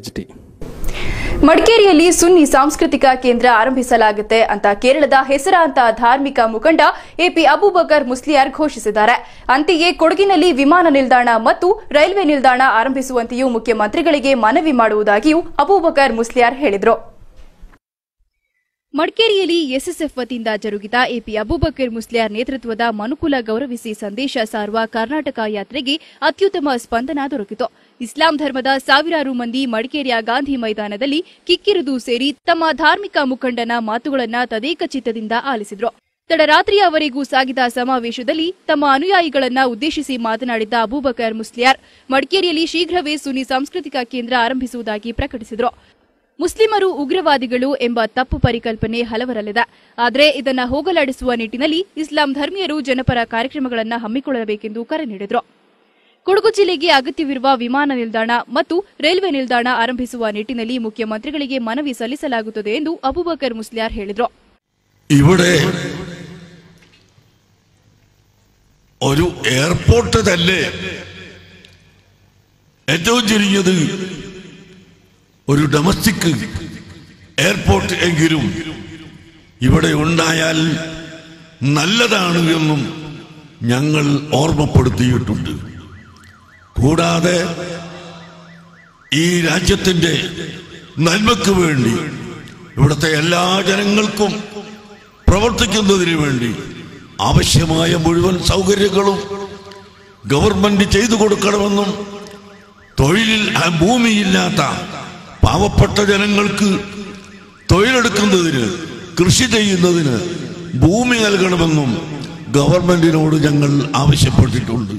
HD. ಮಡಿಕೇರಿಯಲ್ಲಿ ಸುನ್ನಿ ಸಾಂಸ್ಕೃತಿಕ ಕೇಂದ್ರ ಆರಂಭಿಸಲಾಗುತ್ತೆ ಅಂತ ಕೇರಳದ ಹೆಸರಾಂತ ಧಾರ್ಮಿಕ ಮುಖಂಡ ಎಪಿ ಅಬೂಬಕರ್ ಮುಸ್ಲಿಯಾರ್ ಘೋಷಿಸಿದ್ದಾರೆ. ಅಂತೆಯೇ ಕೊಡಗಿನಲ್ಲಿ ವಿಮಾನ ನಿಲ್ದಾಣ ಮತ್ತು ರೈಲ್ವೆ ನಿಲ್ದಾಣ ಆರಂಭಿಸುವಂತೆಯೂ ಮುಖ್ಯಮಂತ್ರಿಗಳಿಗೆ ಮನವಿ ಮಾಡುವುದಾಗಿಯೂ ಅಬೂಬಕರ್ ಮುಸ್ಲಿಯಾರ್ ಹೇಳಿದರು. ಮಡಿಕೇರಿಯಲ್ಲಿ ಎಸ್ಎಸ್ಎಫ್ ವತಿಯಿಂದ ಜರುಗಿದ ಎಪಿ ಅಬೂಬಕರ್ ಮುಸ್ಲಿಯಾರ್ ನೇತೃತ್ವದ ಮನುಕುಲ ಗೌರವಿಸಿ ಸಂದೇಶ ಸಾರುವ ಕರ್ನಾಟಕ ಯಾತ್ರೆಗೆ ಅತ್ಯುತ್ತಮ ಸ್ಪಂದನ ದೊರಕಿತು. ಇಸ್ಲಾಂ ಧರ್ಮದ ಸಾವಿರಾರು ಮಂದಿ ಮಡಿಕೇರಿಯ ಗಾಂಧಿ ಮೈದಾನದಲ್ಲಿ ಕಿಕ್ಕಿರಿದು ಸೇರಿ ತಮ್ಮ ಧಾರ್ಮಿಕ ಮುಖಂಡನ ಮಾತುಗಳನ್ನು ತದೇಕ ಚಿತ್ತದಿಂದ ಆಲಿಸಿದರು. ತಡರಾತ್ರಿಯವರೆಗೂ ಸಾಗಿದ ಸಮಾವೇಶದಲ್ಲಿ ತಮ್ಮ ಅನುಯಾಯಿಗಳನ್ನ ಉದ್ದೇಶಿಸಿ ಮಾತನಾಡಿದ ಅಬೂಬಕರ್ ಮುಸ್ಲಿಯಾರ್ ಮಡಿಕೇರಿಯಲ್ಲಿ ಶೀಘ್ರವೇ ಸುನ್ನಿ ಸಾಂಸ್ಕೃತಿಕ ಕೇಂದ್ರ ಆರಂಭಿಸುವುದಾಗಿ ಪ್ರಕಟಿಸಿದರು. ಮುಸ್ಲಿಮರು ಉಗ್ರವಾದಿಗಳು ಎಂಬ ತಪ್ಪು ಪರಿಕಲ್ಪನೆ ಹಲವರಲ್ಲಿದೆ. ಆದರೆ ಇದನ್ನ ಹೋಗಲಾಡಿಸುವ ನಿಟ್ಟಿನಲ್ಲಿ ಇಸ್ಲಾಂ ಧರ್ಮೀಯರು ಜನಪರ ಕಾರ್ಯಕ್ರಮಗಳನ್ನು ಹಮ್ಮಿಕೊಳ್ಳಬೇಕೆಂದು ಕರೆ ನೀಡಿದರು. ಕೊಡಗು ಜಿಲ್ಲೆಗೆ ಅಗತ್ಯವಿರುವ ವಿಮಾನ ನಿಲ್ದಾಣ ಮತ್ತು ರೈಲ್ವೆ ನಿಲ್ದಾಣ ಆರಂಭಿಸುವ ನಿಟ್ಟಿನಲ್ಲಿ ಮುಖ್ಯಮಂತ್ರಿಗಳಿಗೆ ಮನವಿ ಸಲ್ಲಿಸಲಾಗುತ್ತದೆ ಎಂದು ಅಬೂಬಕರ್ ಮುಸ್ಲಿಯಾರ್ ಹೇಳಿದರು. ഇവിടെ ഒരു എയർപോർട്ട് തന്നെ ഏറ്റവും ചുരുങ്ങിയത് ഒരു ഡൊമസ്റ്റിക് എയർപോർട്ട് എങ്കിലും ഇവിടെ ഉണ്ടായാൽ നല്ലതാണ് എന്നും ഞങ്ങൾ ഓർമ്മപ്പെടുത്തിയിട്ടുണ്ട്. കൂടാതെ ഈ രാജ്യത്തിന്റെ നന്മയ്ക്ക് വേണ്ടി ഇവിടുത്തെ എല്ലാ ജനങ്ങൾക്കും പ്രവർത്തിക്കുന്നതിന് വേണ്ടി ആവശ്യമായ മുഴുവൻ സൗകര്യങ്ങളും ഗവൺമെന്റ് ചെയ്തു കൊടുക്കണമെന്നും തൊഴിലിൽ ഭൂമിയില്ലാത്ത പാവപ്പെട്ട ജനങ്ങൾക്ക് തൊഴിലെടുക്കുന്നതിന് കൃഷി ചെയ്യുന്നതിന് ഭൂമി നൽകണമെന്നും ഗവൺമെന്റിനോട് ഞങ്ങൾ ആവശ്യപ്പെട്ടിട്ടുണ്ട്.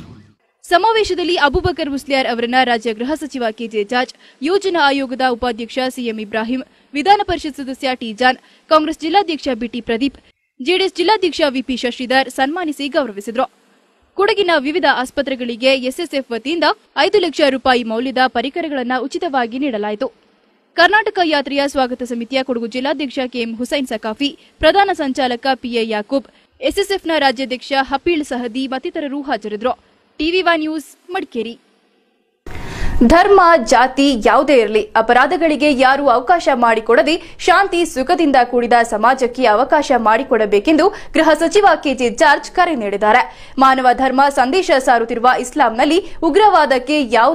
ಸಮಾವೇಶದಲ್ಲಿ ಅಬೂಬಕರ್ ಮುಸ್ಲಿಯಾರ್ ಅವರನ್ನ ರಾಜ್ಯ ಗೃಹ ಸಚಿವ ಕೆಜೆ ಜಾರ್ಜ್, ಯೋಜನಾ ಆಯೋಗದ ಉಪಾಧ್ಯಕ್ಷ ಸಿಎಂ ಇಬ್ರಾಹಿಂ, ವಿಧಾನ ಪರಿಷತ್ ಸದಸ್ಯ ಟಿ ಜಾನ್, ಕಾಂಗ್ರೆಸ್ ಜಿಲ್ಲಾಧ್ಯಕ್ಷ ಬಿಟಿ ಪ್ರದೀಪ್, ಜೆಡಿಎಸ್ ಜಿಲ್ಲಾಧ್ಯಕ್ಷ ವಿಪಿ ಶಶಿಧರ್ ಸನ್ಮಾನಿಸಿ ಗೌರವಿಸಿದರು. ಕೊಡಗಿನ ವಿವಿಧ ಆಸ್ಪತ್ರೆಗಳಿಗೆ ಎಸ್ಎಸ್ಎಫ್ ವತಿಯಿಂದ 5 ಲಕ್ಷ ರೂಪಾಯಿ ಮೌಲ್ಯದ ಪರಿಕರಗಳನ್ನು ಉಚಿತವಾಗಿ ನೀಡಲಾಯಿತು. ಕರ್ನಾಟಕ ಯಾತ್ರೆಯ ಸ್ವಾಗತ ಸಮಿತಿಯ ಕೊಡಗು ಜಿಲ್ಲಾಧ್ಯಕ್ಷ ಕೆಎಂ ಹುಸೈನ್ ಸಕಾಫಿ, ಪ್ರಧಾನ ಸಂಚಾಲಕ ಪಿಎ ಯಾಕೂಬ್, ಎಸ್ಎಸ್ಎಫ್ನ ರಾಜ್ಯಾಧ್ಯಕ್ಷ ಹಫೀಳ್ ಸಹದಿ ಮತ್ತಿತರರು ಹಾಜರಿದ್ದರು. ಟಿವಿ1 ನ್ಯೂಸ್ ಮಡಿಕೇರಿ. ಧರ್ಮ, ಜಾತಿ ಯಾವುದೇ ಇರಲಿ ಅಪರಾಧಗಳಿಗೆ ಯಾರೂ ಅವಕಾಶ ಮಾಡಿಕೊಡದೆ ಶಾಂತಿ ಸುಖದಿಂದ ಕೂಡಿದ ಸಮಾಜಕ್ಕೆ ಅವಕಾಶ ಮಾಡಿಕೊಡಬೇಕೆಂದು ಗೃಹ ಸಚಿವ ಕೆಜೆ ಜಾರ್ಜ್ ಕರೆ ನೀಡಿದ್ದಾರೆ. ಮಾನವ ಧರ್ಮ ಸಂದೇಶ ಸಾರುತ್ತಿರುವ ಇಸ್ಲಾಂನಲ್ಲಿ ಉಗ್ರವಾದಕ್ಕೆ ಯಾವುದೇ